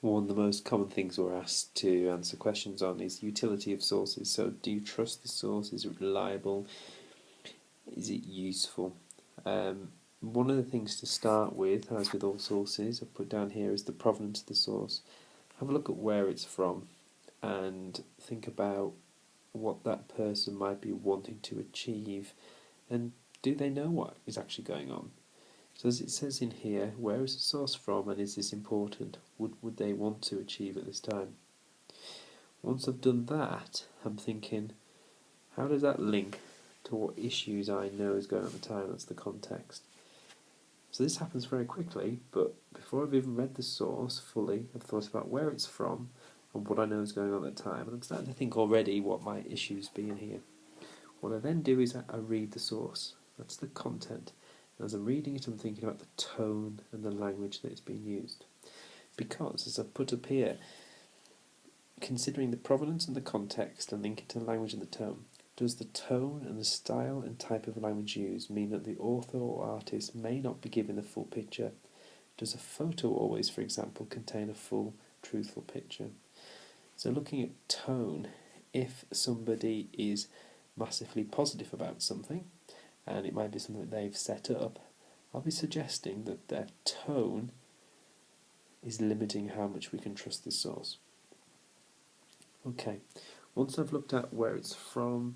One of the most common things we're asked to answer questions on is utility of sources. So, do you trust the source? Is it reliable? Is it useful? One of the things to start with, as with all sources, I've put down here is the provenance of the source. Have a look at where it's from and think about what that person might be wanting to achieve, and do they know what is actually going on? So as it says in here, where is the source from and is this important? Would they want to achieve at this time? Once I've done that, I'm thinking, how does that link to what issues I know is going on at the time? That's the context. So this happens very quickly, but before I've even read the source fully, I've thought about where it's from and what I know is going on at the time, and I'm starting to think already what my issues be in here. What I then do is I read the source. That's the content. And as I'm reading it, I'm thinking about the tone and the language that is being used. Because, as I've put up here, considering the provenance and the context and linking to the language and the tone, does the tone and the style and type of language used mean that the author or artist may not be given the full picture? Does a photo always, for example, contain a full, truthful picture? So looking at tone, if somebody is massively positive about something, and it might be something that they've set up, I'll be suggesting that their tone is limiting how much we can trust this source. Okay, once I've looked at where it's from,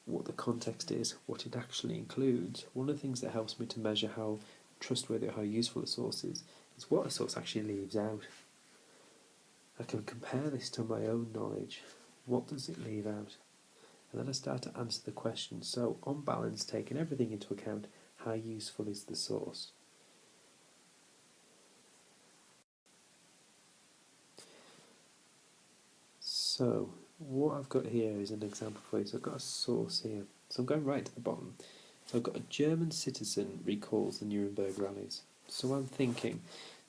what the context is, what it actually includes, one of the things that helps me to measure how trustworthy or how useful a source is what a source actually leaves out. I can compare this to my own knowledge. What does it leave out? And then I start to answer the question. So, on balance, taking everything into account, how useful is the source? So, what I've got here is an example for you. So I've got a source here. So I'm going right to the bottom. So I've got a German citizen recalls the Nuremberg rallies. So I'm thinking,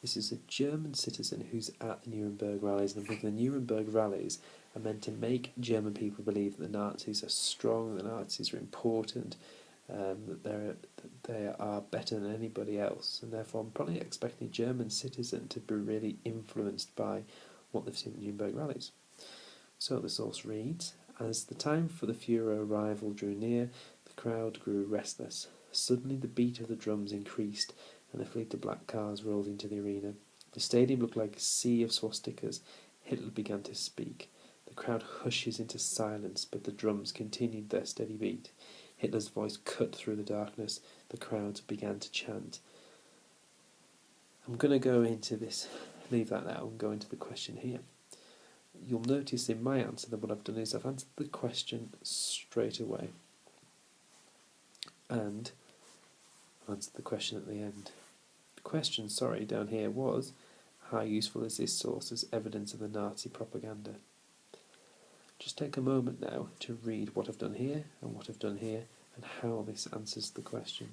this is a German citizen who's at the Nuremberg rallies, and I'm thinking the Nuremberg rallies are meant to make German people believe that the Nazis are strong, the Nazis are important, that they are better than anybody else, and therefore I'm probably expecting a German citizen to be really influenced by what they've seen at the Nuremberg rallies. So the source reads, as the time for the Führer arrival drew near, the crowd grew restless. Suddenly the beat of the drums increased, and a fleet of black cars rolled into the arena. The stadium looked like a sea of swastikas. Hitler began to speak. The crowd hushes into silence, but the drums continued their steady beat. Hitler's voice cut through the darkness. The crowds began to chant. I'm going to go into this, leave that now, and go into the question here. You'll notice in my answer that what I've done is I've answered the question straight away, and I've answered the question at the end. The question, down here was, how useful is this source as evidence of the Nazi propaganda? Just take a moment now to read what I've done here and what I've done here and how this answers the question.